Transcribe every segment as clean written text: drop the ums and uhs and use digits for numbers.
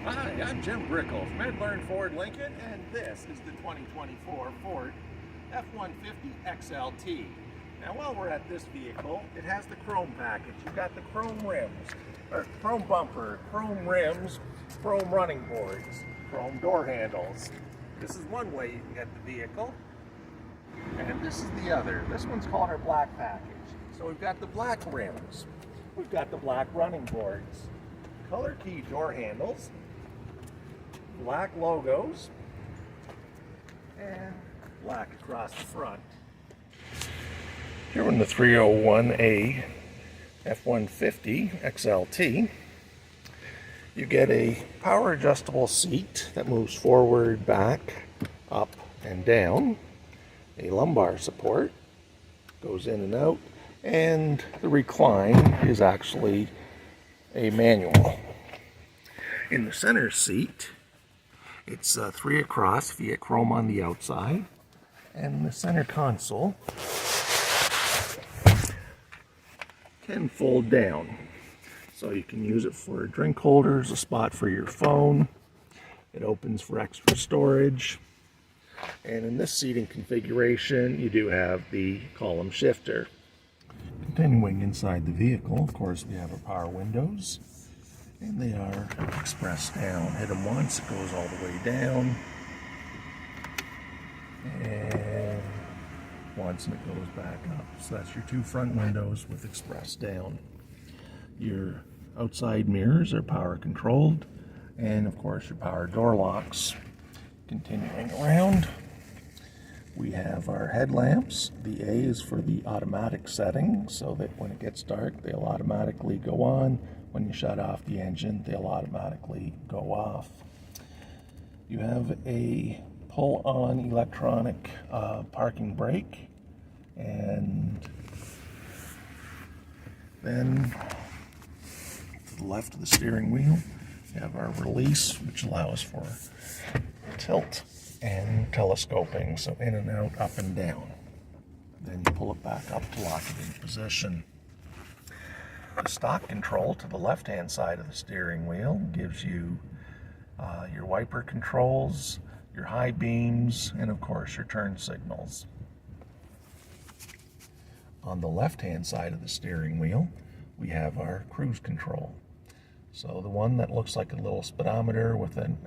Hi, I'm Jim Brickell from Medlearn Ford Lincoln, and this is the 2024 Ford F-150 XLT. Now, while we're at this vehicle, it has the chrome package. You've got the chrome rims, or chrome bumper, chrome rims, chrome running boards, chrome door handles. This is one way you can get the vehicle, and this is the other. This one's called our black package. So we've got the black rims, we've got the black running boards, color key door handles, black logos, and black across the front. Here in the 301A F-150 XLT, you get a power adjustable seat that moves forward, back, up, and down. A lumbar support goes in and out, and the recline is actually a manual. In the center seat, it's 3 across, Fiat chrome on the outside, and the center console can fold down. So you can use it for drink holders, a spot for your phone. It opens for extra storage. And in this seating configuration, you do have the column shifter. Continuing inside the vehicle, of course, we have our power windows. And they are expressed down. Hit them once, it goes all the way down. And once, and it goes back up. So that's your 2 front windows with express down. Your outside mirrors are power controlled. And of course, your power door locks. Continuing around, we have our headlamps. The A is for the automatic setting, so that when it gets dark, they'll automatically go on. When you shut off the engine, they'll automatically go off. You have a pull-on electronic parking brake, and then to the left of the steering wheel, you have our release, which allows for tilt and telescoping, so in and out, up and down. Then you pull it back up to lock it in position. The stock control to the left-hand side of the steering wheel gives you your wiper controls, your high beams, and of course your turn signals. On the left-hand side of the steering wheel, we have our cruise control. So the one that looks like a little speedometer with an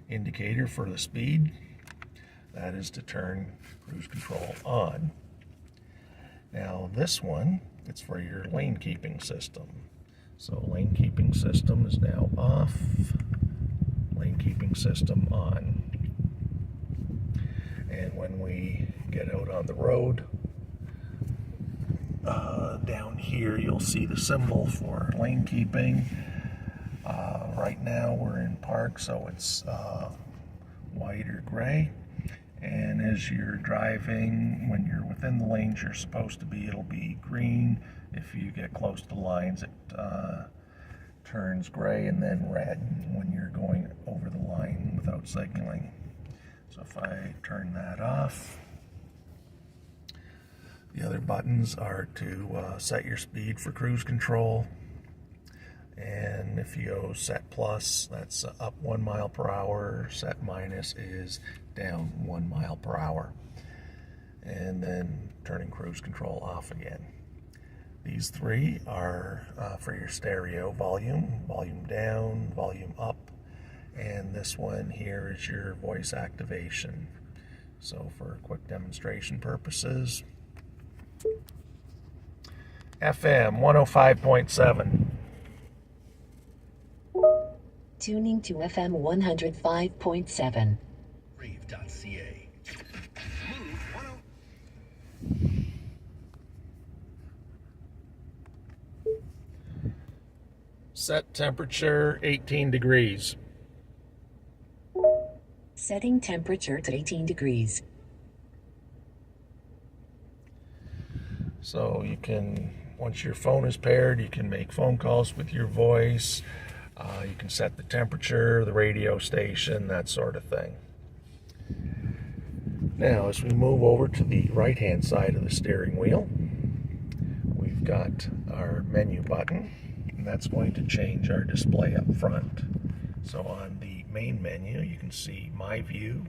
indicator for the speed, that is to turn cruise control on. Now this one, it's for your lane keeping system. So lane keeping system is now off, lane keeping system on. And when we get out on the road, down here you'll see the symbol for lane keeping. Right now we're in park, so it's white or gray. And as you're driving, when you're within the lanes you're supposed to be, it'll be green. If you get close to the lines, it turns gray and then red when you're going over the line without signaling. So if I turn that off, the other buttons are to set your speed for cruise control. And if you go set plus, that's up 1 mile per hour. Set minus is down 1 mile per hour. And then turning cruise control off again. These 3 are for your stereo volume, volume down, volume up. And this one here is your voice activation. So for quick demonstration purposes, FM 105.7. Tuning to FM 105.7. Rave.ca. Set temperature 18 degrees. Setting temperature to 18 degrees. So you can, once your phone is paired, you can make phone calls with your voice. You can set the temperature, the radio station, that sort of thing. Now, as we move over to the right-hand side of the steering wheel, we've got our menu button. and that's going to change our display up front. So on the main menu, you can see My View.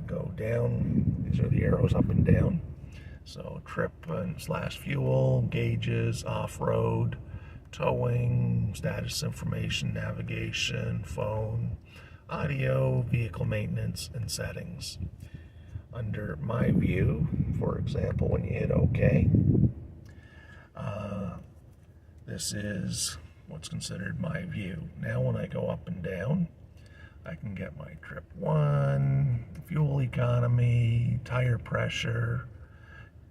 Go down, these are the arrows up and down. So trip and / fuel, gauges, off-road, towing, status information, navigation, phone, audio, vehicle maintenance, and settings. Under My View, for example, when you hit OK, this is what's considered My View. Now when I go up and down, I can get my trip 1, fuel economy, tire pressure,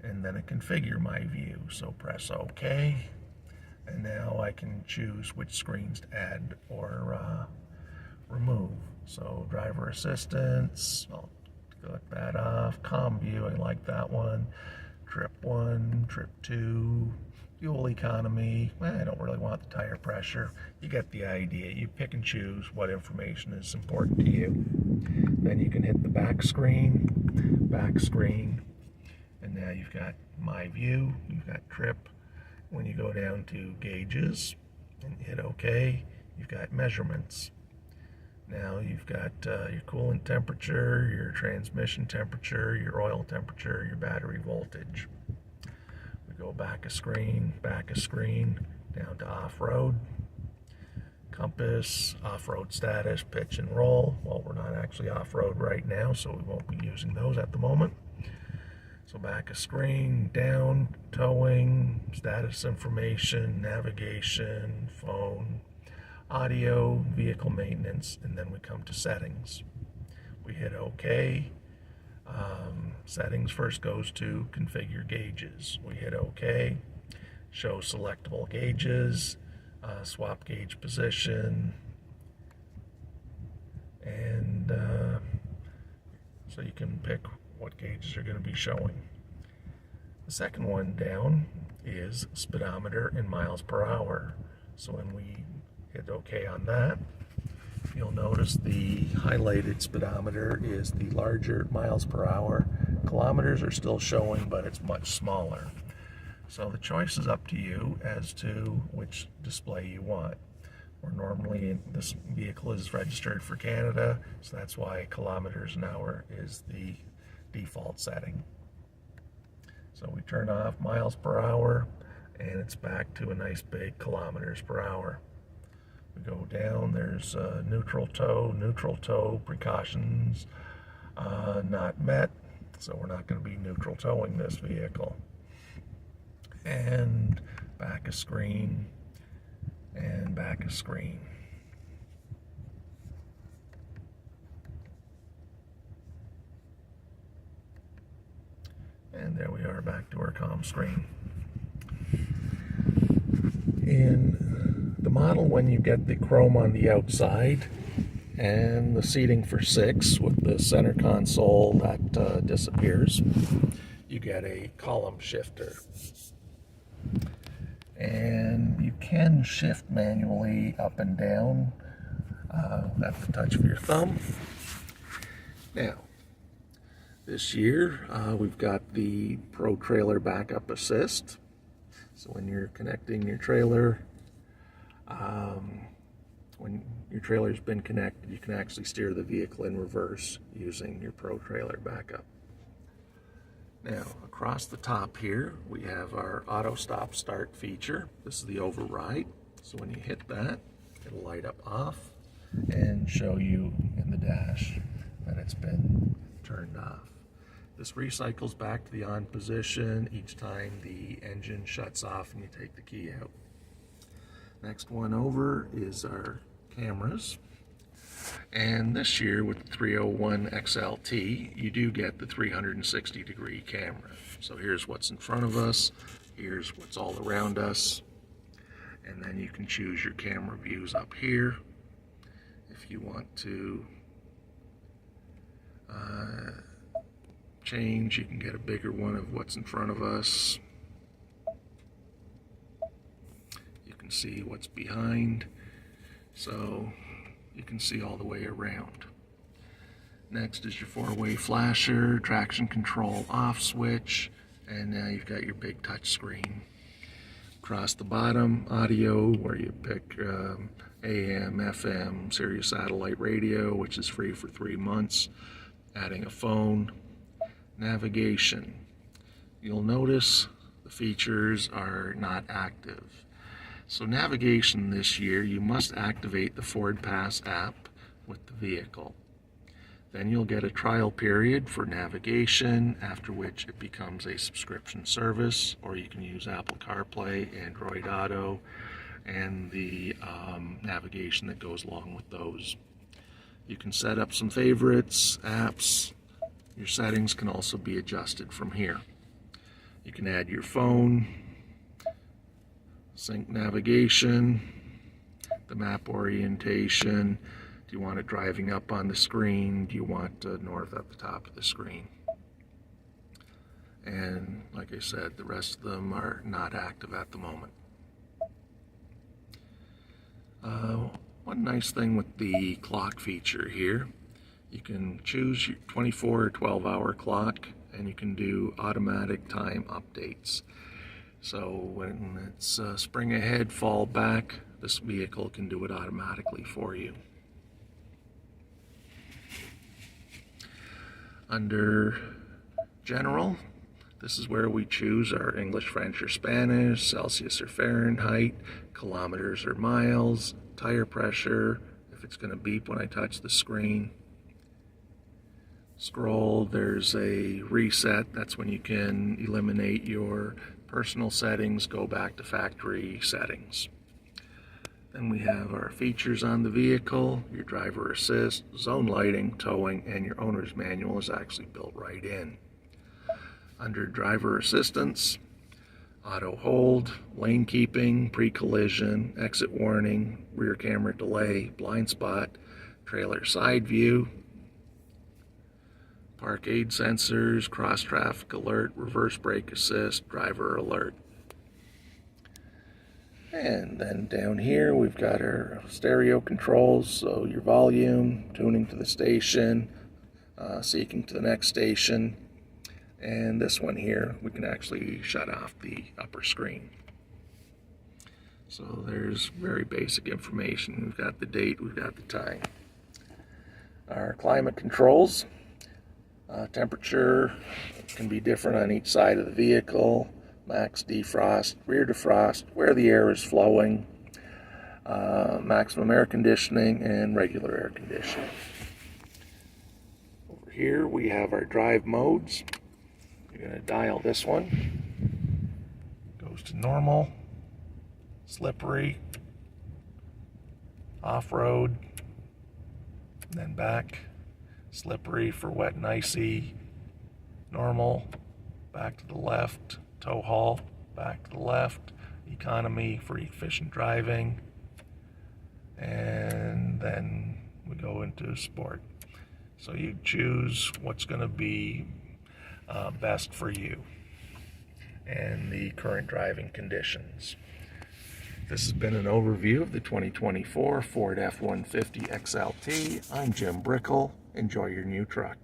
and then I configure My View. So press OK, and now I can choose which screens to add or remove. So driver assistance, I'll click that off. Com View, I like that one. Trip 1, Trip 2, fuel economy, I don't really want the tire pressure. You get the idea. You pick and choose what information is important to you. Then you can hit the back screen, and now you've got My View, you've got trip. When you go down to gauges and hit OK, you've got measurements. Now you've got your coolant temperature, your transmission temperature, your oil temperature, your battery voltage. We go back a screen, down to off-road, compass, off-road status, pitch and roll. Well, we're not actually off-road right now, so we won't be using those at the moment. So back a screen, down, towing, status information, navigation, phone, audio, vehicle maintenance, and then we come to settings. We hit OK. Settings first goes to configure gauges. We hit OK. Show selectable gauges, swap gauge position, and so you can pick what gauges are going to be showing. The second one down is speedometer in miles per hour. So when we hit OK on that, you'll notice the highlighted speedometer is the larger miles per hour. Kilometers are still showing, but it's much smaller. So the choice is up to you as to which display you want. Normally this vehicle is registered for Canada, so that's why kilometers an hour is the default setting. So we turn off miles per hour, and it's back to a nice big kilometers per hour. We go down, there's neutral tow, precautions not met, so we're not going to be neutral towing this vehicle. And back a screen, and back a screen. And there we are, back to our comm screen. In the model, when you get the chrome on the outside and the seating for 6 with the center console that disappears, you get a column shifter. And you can shift manually up and down at the touch of your thumb. Now, this year we've got the Pro Trailer Backup Assist. So when you're connecting your trailer, when your trailer's been connected, you can actually steer the vehicle in reverse using your Pro Trailer Backup. Now, across the top here, we have our auto stop start feature. This is the override. So when you hit that, it'll light up off and show you in the dash that it's been turned off. This recycles back to the on position each time the engine shuts off and you take the key out. Next one over is our cameras. And this year with the 301 XLT, you do get the 360-degree camera. So here's what's in front of us, here's what's all around us, and then you can choose your camera views up here. If you want to change, you can get a bigger one of what's in front of us. You can see what's behind, so you can see all the way around. Next is your 4-way flasher, traction control off switch, and now you've got your big touch screen. Across the bottom, audio, where you pick AM, FM, Sirius satellite radio, which is free for 3 months. Adding a phone. Navigation. You'll notice the features are not active. So navigation this year, you must activate the Ford Pass app with the vehicle. Then you'll get a trial period for navigation, after which it becomes a subscription service, or you can use Apple CarPlay, Android Auto, and the navigation that goes along with those. You can set up some favorites, apps. Your settings can also be adjusted from here. You can add your phone, sync navigation, the map orientation. Do you want it driving up on the screen? Do you want north at the top of the screen? And like I said, the rest of them are not active at the moment. One nice thing with the clock feature here, you can choose your 24 or 12-hour clock, and you can do automatic time updates. So when it's spring ahead, fall back, this vehicle can do it automatically for you. Under General, this is where we choose our English, French, or Spanish, Celsius or Fahrenheit, kilometers or miles, tire pressure, if it's going to beep when I touch the screen. Scroll, there's a reset. That's when you can eliminate your personal settings, go back to factory settings. Then we have our features on the vehicle, your driver assist, zone lighting, towing, and your owner's manual is actually built right in. Under driver assistance, auto hold, lane keeping, pre-collision, exit warning, rear camera delay, blind spot, trailer side view, park aid sensors, cross traffic alert, reverse brake assist, driver alert. And then down here we've got our stereo controls, so your volume, tuning to the station, seeking to the next station, and this one here we can actually shut off the upper screen. So there's very basic information. We've got the date, we've got the time. Our climate controls, temperature can be different on each side of the vehicle. Max defrost, rear defrost, where the air is flowing, maximum air conditioning, and regular air conditioning. Over here we have our drive modes. You're going to dial this one. Goes to normal, slippery, off-road, and then back, slippery for wet and icy, normal, back to the left, tow haul, back to the left, economy for efficient driving, and then we go into sport. So you choose what's going to be best for you and the current driving conditions. This has been an overview of the 2024 Ford F-150 XLT. I'm Jim Brickell. Enjoy your new truck.